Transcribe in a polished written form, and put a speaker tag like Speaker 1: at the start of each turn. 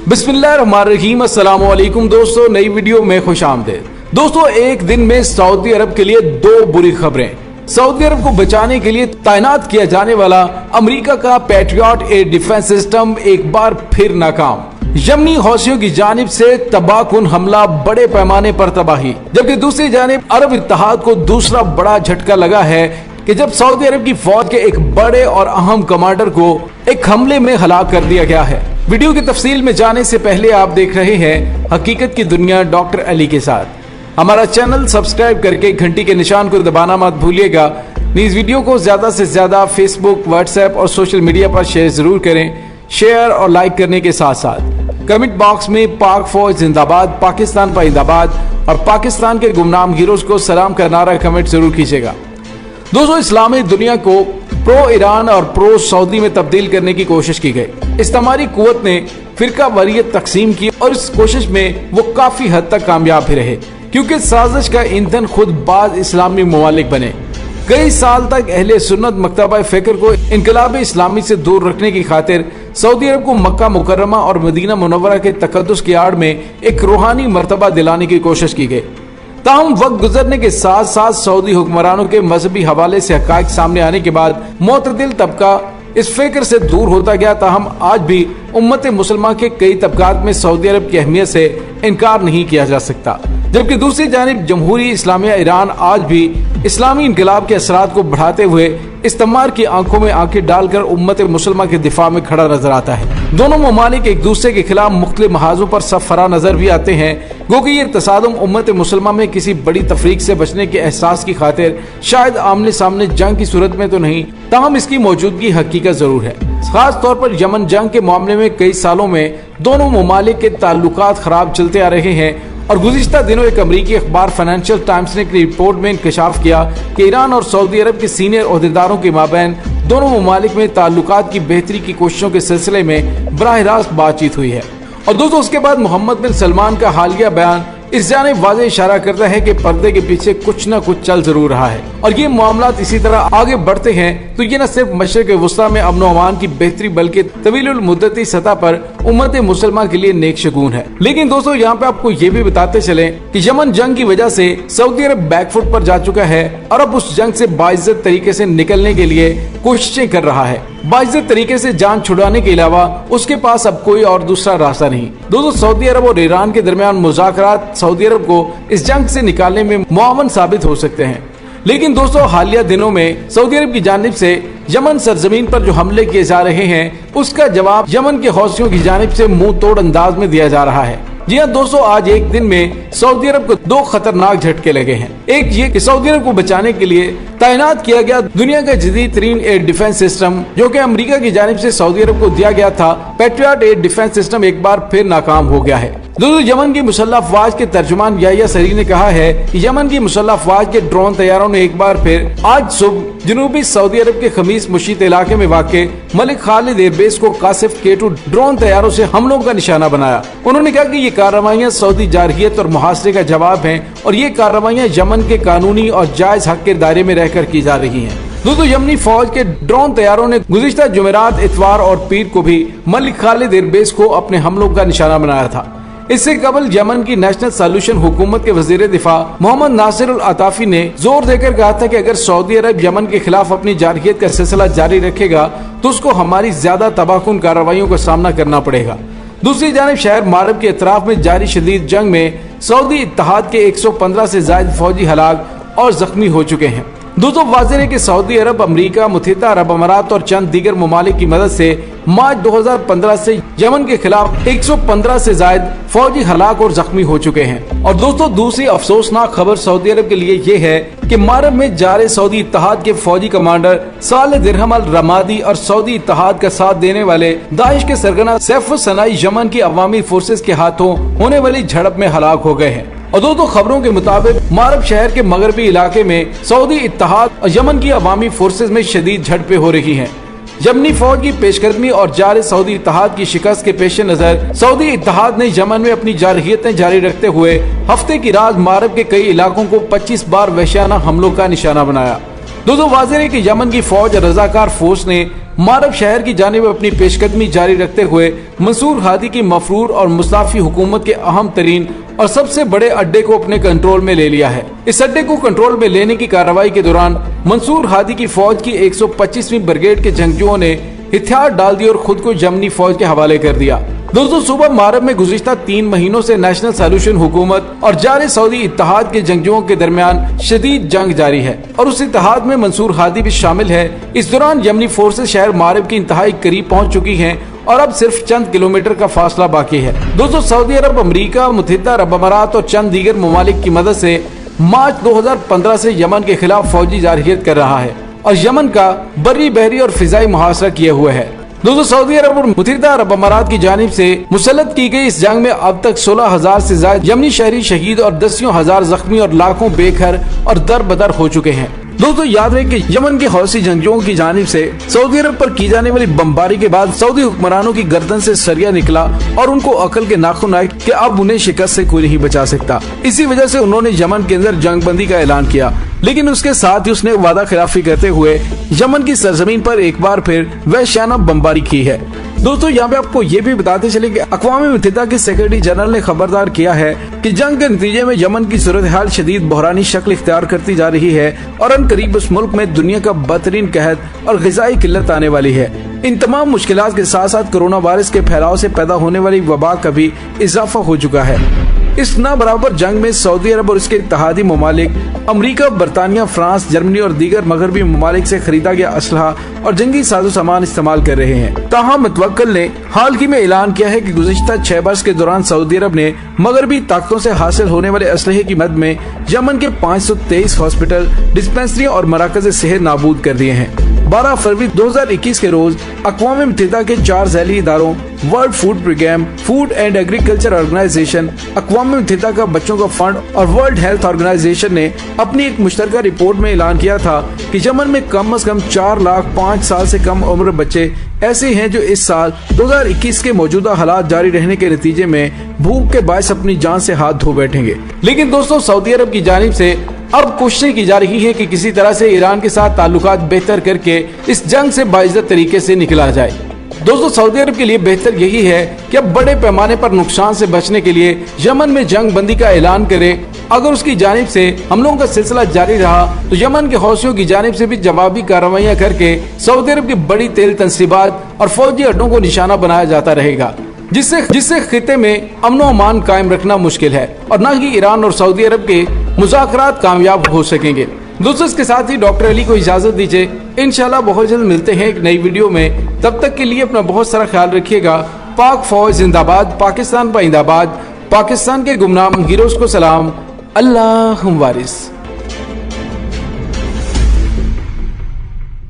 Speaker 1: बिस्मिल्लाहिर्रहमानिर्रहीम। अस्सलाम वालेकुम दोस्तों, नई वीडियो में खुश आमदीद। दोस्तों, एक दिन में सऊदी अरब के लिए दो बुरी खबरें। सऊदी अरब को बचाने के लिए तैनात किया जाने वाला अमेरिका का पैट्रियट एयर डिफेंस सिस्टम एक बार फिर नाकाम। यमनी हौसियों की जानिब से तबाहकुन हमला, बड़े पैमाने पर तबाही। जबकि दूसरी जानिब अरब इत्तेहाद को दूसरा बड़ा झटका लगा है कि जब सऊदी अरब की फौज के एक बड़े और अहम कमांडर को एक हमले में हलाक कर दिया गया है। वीडियो की तफसील में जाने से पहले आप देख रहे हैं हकीकत की दुनिया डॉक्टर अली के साथ। हमारा चैनल सब्सक्राइब करके घंटी के निशान को दबाना मत भूलिएगा। इस वीडियो को ज्यादा से ज्यादा फेसबुक, व्हाट्सएप और सोशल मीडिया पर शेयर जरूर करें। शेयर और लाइक करने के साथ साथ कमेंट बॉक्स में पाक फौज जिंदाबाद, पाकिस्तान पाइंदाबाद और पाकिस्तान के गुमनाम हीरोज को सलाम का नारा कमेंट जरूर कीजिएगा। दोस्तों, इस्लामी दुनिया को प्रो ईरान और प्रो सऊदी में तब्दील करने की कोशिश की गई। इस्लामी कुव्वत ने फिरका वारियत तकसीम की और इस कोशिश में वो काफी हद तक कामयाब भी रहे, क्योंकि साजिश का ईंधन खुद बाज इस्लामी ममालिक बने। कई साल तक अहले सुन्नत मकतबा फिक्र को इनकलाब इस्लामी से दूर रखने की खातिर सऊदी अरब को मक्का मुकर्रमा और मदीना मुनव्वरा के तकद्दुस की आड़ में एक रूहानी मर्तबा दिलाने की कोशिश की गई। ताहम वक्त गुजरने के साथ साथ सऊदी हुक्मरानों के मजहबी हवाले से हकायक सामने आने के बाद मोतदिल तबका इस फिक्र से दूर होता गया। ताहम आज भी उम्मत मुसलमान के कई तबकात में सऊदी अरब की अहमियत से इनकार नहीं किया जा सकता। जबकि दूसरी जानिब जमहूरी इस्लामिया ईरान आज भी इस्लामी इनकलाब के असरात को बढ़ाते हुए इस्तेमार की आंखों में आंखें डालकर उम्मत मुसलमान के दिफा में खड़ा नजर आता है। दोनों ममालिक एक दूसरे के खिलाफ मुख्तलिफ महाजों पर सफरा नजर भी आते हैं, क्योंकि ये तसादुम उम्मत मुसलमान में किसी बड़ी तफरीक से बचने के एहसास की खातिर शायद आमने सामने जंग की सूरत में तो नहीं, ताहम इसकी मौजूदगी हकीकत जरूर है। खास तौर पर यमन जंग के मामले में कई सालों में दोनों ममालिक के ताल्लुकात खराब चलते आ रहे हैं और गुज़िश्ता दिनों एक अमरीकी अखबार फाइनेंशियल टाइम्स ने एक रिपोर्ट में इंकशाफ किया कि ईरान और सऊदी अरब के सीनियर ओहदेदारों के माबैन दोनों ममालिक में ताल्लुकात की बेहतरी की कोशिशों के सिलसिले में बराह रास्त बातचीत हुई है। और दोस्तों, उसके बाद मोहम्मद बिन सलमान का हालिया बयान इस जानिब वाज़ेह इशारा करता है कि पर्दे के पीछे कुछ न कुछ चल जरूर रहा है और ये मामलात इसी तरह आगे बढ़ते हैं तो ये न सिर्फ मशरिक़ वुस्ता में अमन अमान की बेहतरी बल्कि तवीलुल मुद्दती सतह पर उम्मत मुसलमान के लिए नेक शगुन है। लेकिन दोस्तों, यहाँ पे आपको ये भी बताते चले कि यमन जंग की वजह से सऊदी अरब बैकफुट पर जा चुका है और अब उस जंग से बाइज्जत तरीके से निकलने के लिए कोशिशें कर रहा है। बाइज्जत तरीके से जान छुड़ाने के अलावा उसके पास अब कोई और दूसरा रास्ता नहीं। दोस्तों, सऊदी अरब और ईरान के दरमियान मुज़ाकरात सऊदी अरब को इस जंग से निकालने में मुआवन साबित हो सकते हैं। लेकिन दोस्तों, हालिया दिनों में सऊदी अरब की जानिब से यमन सरजमीन पर जो हमले किए जा रहे हैं उसका जवाब यमन के हौसियों की जानिब से मुंह तोड़ अंदाज में दिया जा रहा है। जी हाँ दोस्तों, आज एक दिन में सऊदी अरब को दो खतरनाक झटके लगे हैं। एक ये कि सऊदी अरब को बचाने के लिए तैनात किया गया दुनिया का जदीद तरीन एयर डिफेंस सिस्टम जो कि अमेरिका की जानिब से सऊदी अरब को दिया गया था, पैट्रियट एयर डिफेंस सिस्टम एक बार फिर नाकाम हो गया है। दोस्तों, यमन की मुसल्लह अफवाज के तर्जुमान याहिया सरी ने कहा है कि यमन की मुसल्लह अफवाज के ड्रोन तैयारों ने एक बार फिर आज सुबह जनूबी सऊदी अरब के खमीस मुशीत इलाके में वाक़े मलिक खालिद एयरबेस को कासिफ K2 ड्रोन तैयारों से हमलों का निशाना बनाया। उन्होंने कहा कि ये कार्रवाइयां सऊदी जारहियत और मुहासरे का जवाब हैं और ये कार्रवाइयां यमन के कानूनी और जायज हक के दायरे में रहकर की जा रही हैं। दोस्तों, यमनी फौज के ड्रोन तैयारों ने गुज़िश्ता जुमेरात, इतवार और पीर को भी मलिक खालिद एयरबेस को अपने हमलों का निशाना बनाया था। इससे कबल यमन की नेशनल सॉल्यूशन हुकूमत के वजीर दिफा मोहम्मद नासिर अल अताफी ने जोर देकर कहा था कि अगर सऊदी अरब यमन के खिलाफ अपनी जारहियत का सिलसिला जारी रखेगा तो उसको हमारी ज्यादा तबाहकुन कार्रवाइयों का सामना करना पड़ेगा। दूसरी जानिब शहर मारब के अतराफ में जारी शदीद जंग में सऊदी इत्तेहाद के 115 से ज्यादा फौजी हलाक और जख्मी हो चुके हैं। दोस्तों, वाज़ेह है कि सऊदी अरब, अमेरिका, मुत्तहिदा अरब अमारात और चंद दीगर ममालिक की मदद से मार्च 2015 से यमन के खिलाफ 115 से ज्यादा फौजी हलाक और जख्मी हो चुके हैं। और दोस्तों, दूसरी अफसोसनाक खबर सऊदी अरब के लिए ये है कि मारब में जारे सऊदी इत्तेहाद के फौजी कमांडर साले दिरहम अल रमादी और सऊदी इत्तेहाद का साथ देने वाले दाइश के सरगना सैफ सनाई यमन की अवामी फोर्सेज के हाथों होने वाली झड़प में हलाक हो गए हैं। और दोस्तों, खबरों के मुताबिक मारब शहर के मगरबी इलाके में सऊदी इत्तेहाद और यमन की अवामी फोर्सेज में शदीद झड़पें हो रही हैं। यमनी फौज की पेशकदमी और जारे सऊदी इत्तेहाद की शिकस्त के पेश नजर सऊदी इत्तेहाद ने यमन में अपनी जारहियतें जारी रखते हुए हफ्ते की रात मारब के कई इलाकों को 25 बार वहशियाना हमलों का निशाना बनाया। दोस्तों, वाज़ेह है कि यमन की फौज और रजाकार फोर्स ने मारब शहर की जानिब अपनी पेशकदमी जारी रखते हुए मंसूर हादी की मफरूर और मुस्ताफी हुकूमत के अहम तरीन और सबसे बड़े अड्डे को अपने कंट्रोल में ले लिया है। इस अड्डे को कंट्रोल में लेने की कार्रवाई के दौरान मंसूर हादी की फौज की 125वीं ब्रिगेड के जंगजुओं ने हथियार डाल दिए और खुद को यमनी फौज के हवाले कर दिया। दोस्तों, सुबह मारब में गुज़िश्ता 3 महीनों से नेशनल सॉल्यूशन हुकूमत और जारे सऊदी इत्तेहाद के जंगजुओं के दरमियान शदीद जंग जारी है और उस इत्तेहाद में मंसूर हादी भी शामिल है। इस दौरान यमनी फोर्सेस शहर मारब की इंतहाई करीब पहुंच चुकी हैं और अब सिर्फ चंद किलोमीटर का फासला बाकी है। दोस्तों, सऊदी अरब, अमेरिका, मुत्तहिदा अरब अमारात और चंद दीगर ममालिक की मदद से मार्च 2015 से यमन के खिलाफ फौजी जारहियत कर रहा है और यमन का बर्री, बहरी और फिजाई मुहासरा किए हुए है। दोस्तों, सऊदी अरब और मुत्तहिदा अरब अमारात की जानिब से मुसल्लत की गई इस जंग में अब तक 16,000 से ज्यादा यमनी शहरी शहीद और दसियों हजार जख्मी और लाखों बेघर और दर बदर हो चुके हैं। दोस्तों, याद रहे कि यमन के हौसी जंगजुओं की जानिब से सऊदी अरब पर की जाने वाली बमबारी के बाद सऊदी हुक्मरानों की गर्दन से सरिया निकला और उनको अकल के नाखून आए कि अब उन्हें शिकस्त से कोई नहीं बचा सकता। इसी वजह से उन्होंने यमन के अंदर जंग बंदी का ऐलान किया, लेकिन उसके साथ ही उसने वादा खिलाफी करते हुए यमन की सरजमीन पर एक बार फिर वहशियाना बमबारी की है। दोस्तों, यहाँ पे आपको ये भी बताते चले कि अक़वाम मुत्तहिदा के सेक्रेटरी जनरल ने खबरदार किया है कि जंग के नतीजे में यमन की सूरत हाल शदीद बहरानी शक्ल इख्तियार करती जा रही है और अनकरीब उस मुल्क में दुनिया का बदतरीन कहत और ग़िज़ाई किल्लत आने वाली है। इन तमाम मुश्किलात के साथ साथ कोरोना वायरस के फैलाव से पैदा होने वाली वबा का भी इजाफा हो चुका है। इस ना बराबर जंग में सऊदी अरब और इसके इत्तेहादी ममालिक अमरीका, बरतानिया, फ्रांस, जर्मनी और दीगर मगरबी ममालिक से खरीदा गया असलहा और जंगी साजो सामान इस्तेमाल कर रहे हैं। ताहम मुतवक्किल ने हाल ही में ऐलान किया है कि गुज़िश्ता 6 बरस के दौरान सऊदी अरब ने मगरबी ताकतों से हासिल होने वाले असलहे की मद में यमन के 523 हॉस्पिटल, डिस्पेंसरी और मराकज़ सेहत नाबूद कर दिए हैं। 12 फरवरी 2021 के रोज अक़वाम मुत्तहिदा के 4 ज़ैली इदारों world food programme, food and agriculture organisation, अक़वाम मुत्तहिदा का बच्चों का फंड और वर्ल्ड हेल्थ ऑर्गेनाइजेशन ने अपनी एक मुश्तरका रिपोर्ट में ऐलान किया था कि यमन में कम से कम 4 लाख 5 साल से कम उम्र बच्चे ऐसे हैं जो इस साल 2021 के मौजूदा हालात जारी रहने के नतीजे में भूख के बायस अपनी जान से हाथ धो बैठेंगे। लेकिन दोस्तों, सऊदी अरब की जानिब से अब कोशिश की जा रही है कि किसी तरह से ईरान के साथ ताल्लुकात बेहतर करके इस जंग से बाइज्जत तरीके से निकला जाए। दोस्तों, सऊदी अरब के लिए बेहतर यही है कि अब बड़े पैमाने पर नुकसान से बचने के लिए यमन में जंग बंदी का ऐलान करे। अगर उसकी जानिब से हमलों का सिलसिला जारी रहा तो यमन के हौसियों की जानिब से भी जवाबी कार्रवाइयां करके सऊदी अरब की बड़ी तेल तंसीबात और फौजी अड्डों को निशाना बनाया जाता रहेगा, जिससे खिते में अमन व अमान कायम रखना मुश्किल है और न ही ईरान और सऊदी अरब के मुज़ाकरात कामयाब हो सकेंगे। दोस्तों, इसके साथ ही डॉक्टर अली को इजाजत दीजिए। इंशाल्लाह बहुत जल्द मिलते हैं एक नई वीडियो में। तब तक के लिए अपना बहुत सारा ख्याल रखिएगा। पाक फौज जिंदाबाद, पाकिस्तान पाइंदाबाद, पाकिस्तान के गुमनाम हीरोज को सलाम। अल्लाह वारिस।